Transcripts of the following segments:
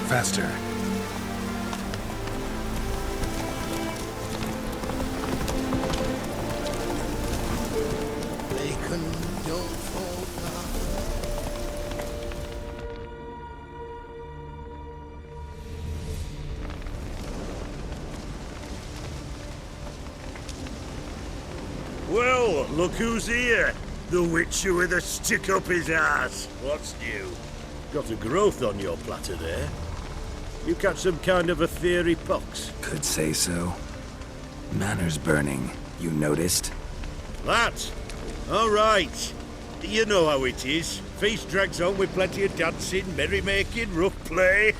faster. Bacon, don't fall down. Well, look who's here. The Witcher with a stick up his ass. What's new? Got a growth on your platter there. You catch some kind of a theory pox? Could say so. Manor's burning. You noticed? That? All right. You know how it is. Feast drags on with plenty of dancing, merrymaking, rough play.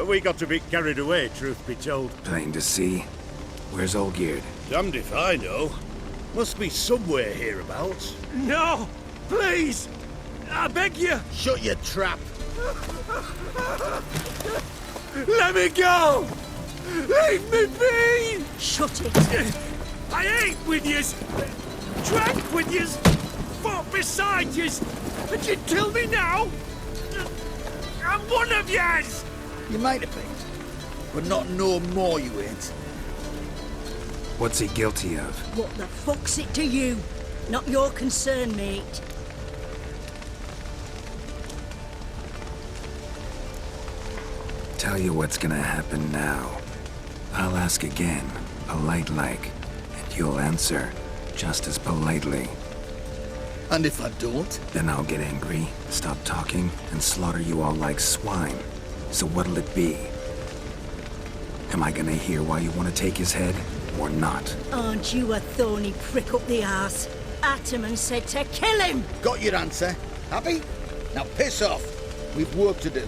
We got a bit carried away, truth be told. Plain to see. Where's Olgierd? Damned if I know. Must be somewhere hereabouts. No! Please! I beg you! Shut your trap. Let me go! Leave me be! Shut it! I ate with yous! Drank with yous! Fought beside yous! And you kill me now? I'm one of yous! You might have been, but not no more you ain't. What's he guilty of? What the fuck's it to you? Not your concern, mate. Tell you what's gonna happen now. I'll ask again, polite-like, and you'll answer just as politely. And if I don't? Then I'll get angry, stop talking, and slaughter you all like swine. So what'll it be? Am I gonna hear why you want to take his head, or not? Aren't you a thorny prick up the arse? Ataman said to kill him! Got your answer. Happy? Now piss off. We've work to do.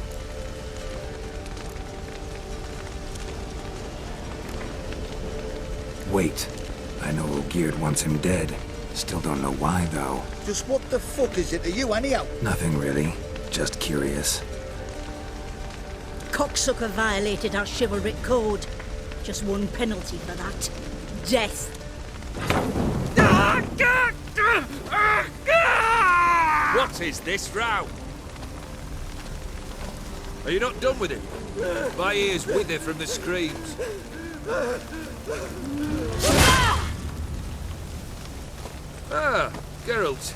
Wait. I know Olgierd wants him dead. Still don't know why, though. Just what the fuck is it to you, anyhow? Nothing really. Just curious. Cocksucker violated our chivalric code. Just one penalty for that. Death. What is this row? Are you not done with him? My ears wither from the screams. Ah, Geralt.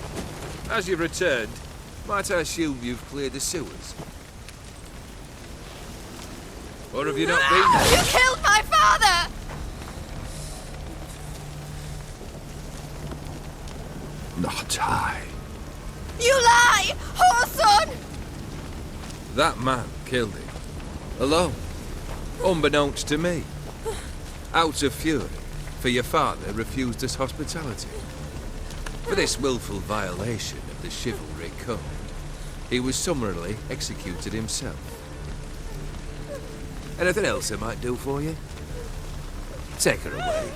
As you've returned, might I assume you've cleared the sewers? Or have you not been there? You killed my father! Not I. You lie! Whoreson! That man killed him. Alone. Unbeknownst to me. Out of fury, for your father refused us hospitality. For this willful violation of the chivalric code, he was summarily executed himself. Anything else I might do for you? Take her away.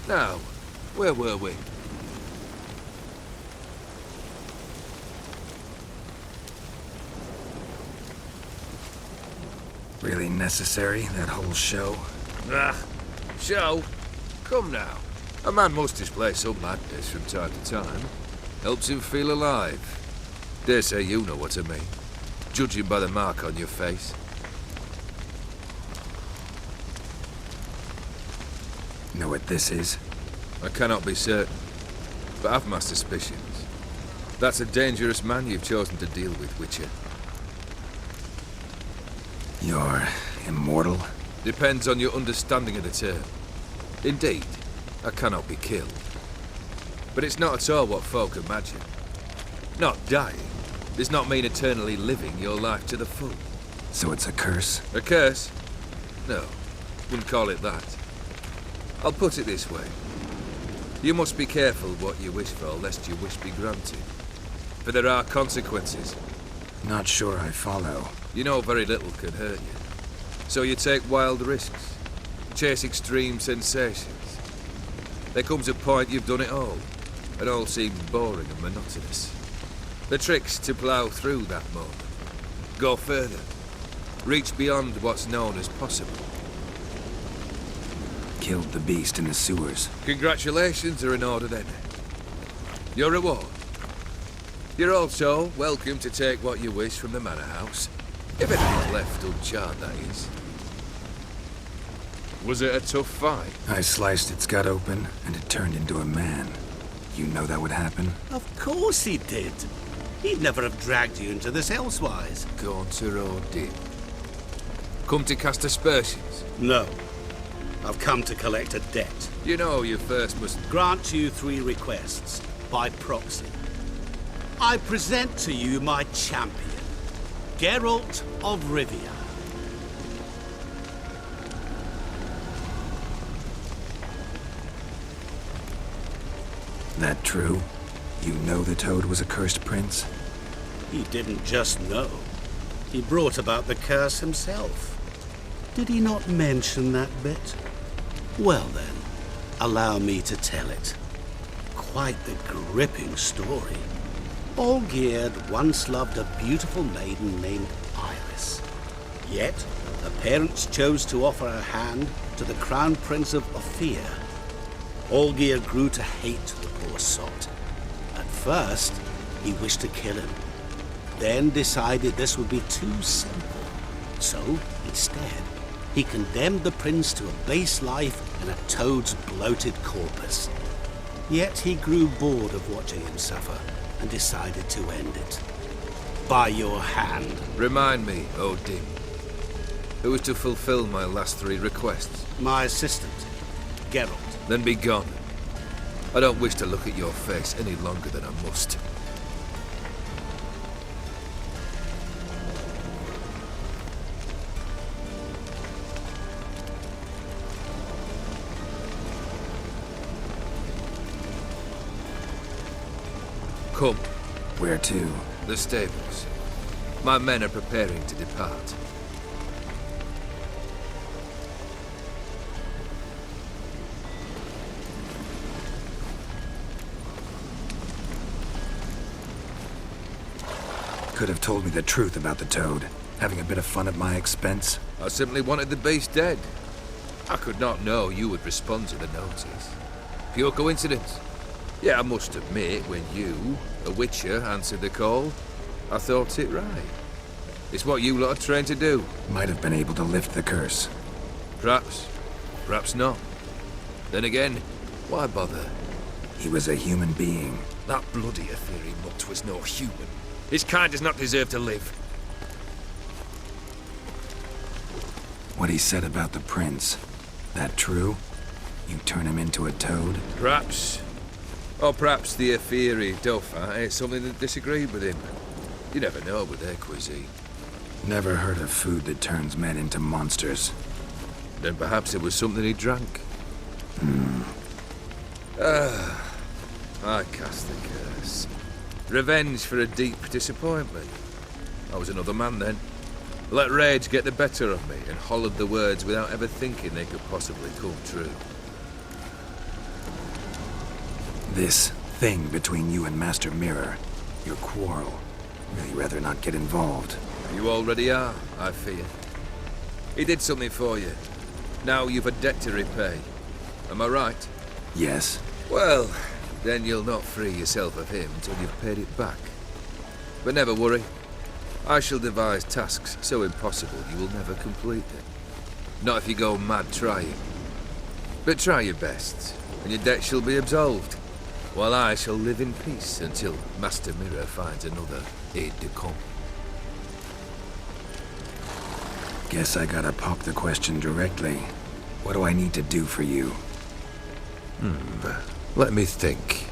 Now, where were we? Really necessary, that whole show? Ah, show? Come now. A man must display some madness from time to time. Helps him feel alive. Dare say you know what I mean. Judging by the mark on your face. Know what this is? I cannot be certain, but I've my suspicions. That's a dangerous man you've chosen to deal with, Witcher. You're immortal? Depends on your understanding of the term. Indeed, I cannot be killed. But it's not at all what folk imagine. Not dying does not mean eternally living your life to the full. So it's a curse? A curse? No, wouldn't call it that. I'll put it this way. You must be careful what you wish for, lest your wish be granted. For there are consequences. Not sure I follow. You know very little can hurt you. So you take wild risks. Chase extreme sensations. There comes a point you've done it all. It all seems boring and monotonous. The trick's to plough through that moment. Go further. Reach beyond what's known as possible. Killed the beast in the sewers. Congratulations are in order then. Your reward. You're also welcome to take what you wish from the manor house. If anything's left uncharred, that is. Was it a tough fight? I sliced its gut open, and it turned into a man. You know that would happen? Of course he did. He'd never have dragged you into this elsewise. Gaunter O'Dim. Come to cast aspersions. No. I've come to collect a debt. You know you first must... Grant you 3 requests, by proxy. I present to you my champion, Geralt of Rivia. That true? You know the Toad was a cursed prince? He didn't just know. He brought about the curse himself. Did he not mention that bit? Well then, allow me to tell it. Quite the gripping story. Olgierd once loved a beautiful maiden named Iris. Yet, her parents chose to offer her hand to the Crown Prince of Ophir. Olgierd grew to hate the poor sot. At first, he wished to kill him. Then decided this would be too simple. So, instead, he condemned the prince to a base life in a toad's bloated corpus. Yet he grew bored of watching him suffer and decided to end it. By your hand. Remind me, O'Dim. Who was to fulfill my last 3 requests? My assistant, Geralt. Then be gone. I don't wish to look at your face any longer than I must. Come. Where to? The stables. My men are preparing to depart. Could have told me the truth about the Toad. Having a bit of fun at my expense. I simply wanted the beast dead. I could not know you would respond to the notice. Pure coincidence. Yeah, I must admit, when you, a witcher, answered the call, I thought it right. It's what you lot are trained to do. Might have been able to lift the curse. Perhaps. Perhaps not. Then again, why bother? He was a human being. That bloody Aetheri mutt was no human. His kind does not deserve to live. What he said about the prince. That true? You turn him into a toad? Perhaps. Or perhaps the Aetheri Dauphin ate something that disagreed with him. You never know with their cuisine. Never heard of food that turns men into monsters. Then perhaps it was something he drank. I cast the curse. Revenge for a deep disappointment. I was another man then. Let rage get the better of me and hollered the words without ever thinking they could possibly come true. This thing between you and Master Mirror, your quarrel, really rather not get involved. You already are, I fear. He did something for you. Now you've a debt to repay. Am I right? Yes. Well, then you'll not free yourself of him till you've paid it back. But never worry. I shall devise tasks so impossible you will never complete them. Not if you go mad trying. But try your best, and your debt shall be absolved, while I shall live in peace until Master Mirror finds another aide-de-camp. Guess I gotta pop the question directly. What do I need to do for you? Let me think.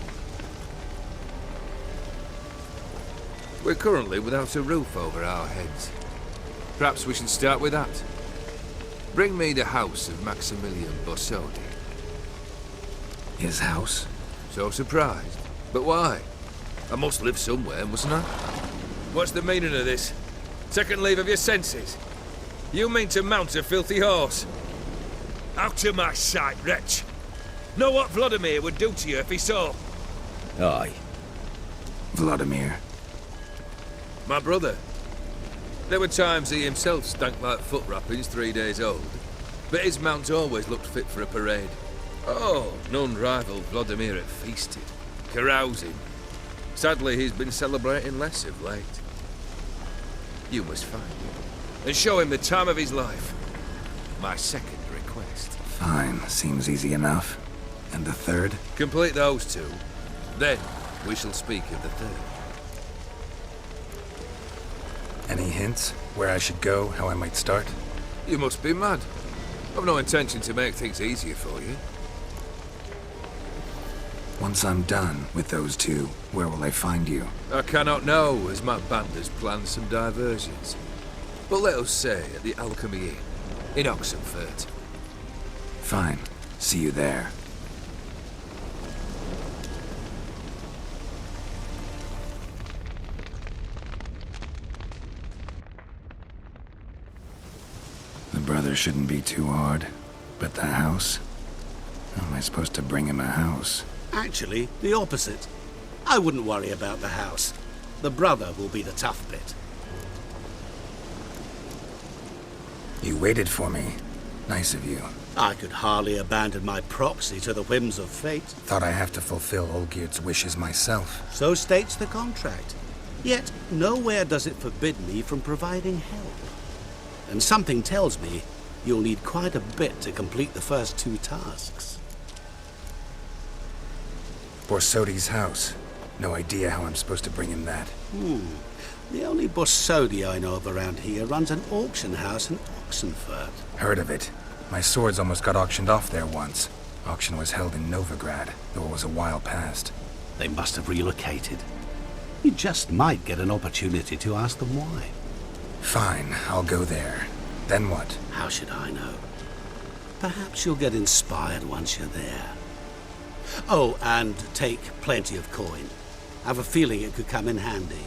We're currently without a roof over our heads. Perhaps we should start with that. Bring me the house of Maximilian Bossodi. His house? So surprised. But why? I must live somewhere, mustn't I? What's the meaning of this? Second leave of your senses? You mean to mount a filthy horse? Out of my sight, wretch! Know what Vladimir would do to you if he saw? Aye. Vladimir. My brother. There were times he himself stank like foot wrappings 3 days old, but his mount always looked fit for a parade. Oh, none rivaled Vladimir at feasting, carousing. Sadly, he's been celebrating less of late. You must find him and show him the time of his life. My second request. Fine, seems easy enough. And the third? Complete those two. Then we shall speak of the third. Any hints? Where I should go, how I might start? You must be mad. I've no intention to make things easier for you. Once I'm done with those two, where will I find you? I cannot know, as my band has planned some diversions. But let us say at the Alchemy Inn, in Oxenfurt. Fine. See you there. The brother shouldn't be too hard. But the house? How am I supposed to bring him a house? Actually, the opposite. I wouldn't worry about the house. The brother will be the tough bit. You waited for me. Nice of you. I could hardly abandon my proxy to the whims of fate. Thought I have to fulfill Olgierd's wishes myself. So states the contract. Yet, nowhere does it forbid me from providing help. And something tells me you'll need quite a bit to complete the first 2 tasks. Borsodi's house. No idea how I'm supposed to bring him that. The only Borsodi I know of around here runs an auction house in Oxenfurt. Heard of it. My swords almost got auctioned off there once. Auction was held in Novigrad, though it was a while past. They must have relocated. You just might get an opportunity to ask them why. Fine, I'll go there. Then what? How should I know? Perhaps you'll get inspired once you're there. Oh, and take plenty of coin. I have a feeling it could come in handy.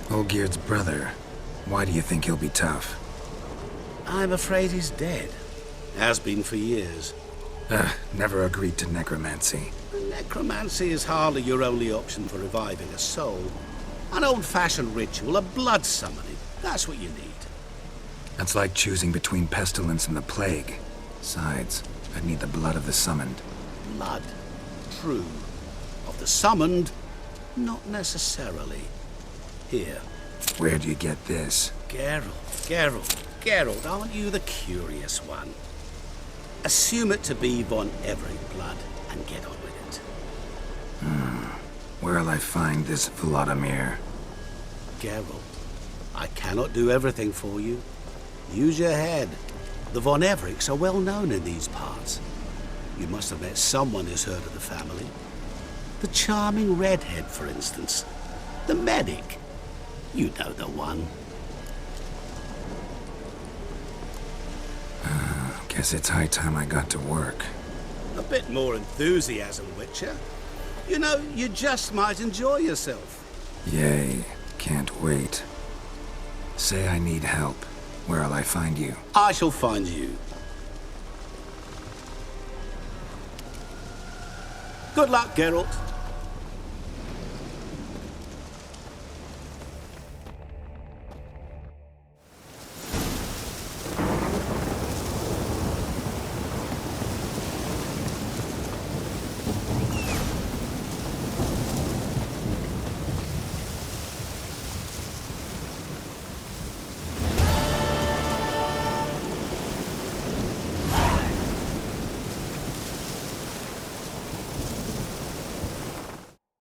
Olgierd's brother. Why do you think he'll be tough? I'm afraid he's dead. Has been for years. Never agreed to necromancy. Necromancy is hardly your only option for reviving a soul. An old-fashioned ritual, a blood summoning. That's what you need. That's like choosing between pestilence and the plague. Besides, I'd need the blood of the summoned. Blood. True. Of the summoned, not necessarily. Here. Where do you get this? Geralt, aren't you the curious one? Assume it to be von Everett blood and get on with it. Where'll I find this Vladimir? Geralt, I cannot do everything for you. Use your head. The von Evericks are well known in these parts. You must have met someone who's heard of the family. The charming redhead, for instance. The medic. You know the one. Guess it's high time I got to work. A bit more enthusiasm, Witcher. You know, you just might enjoy yourself. Yay, can't wait. Say I need help. Where'll I find you? I shall find you. Good luck, Geralt.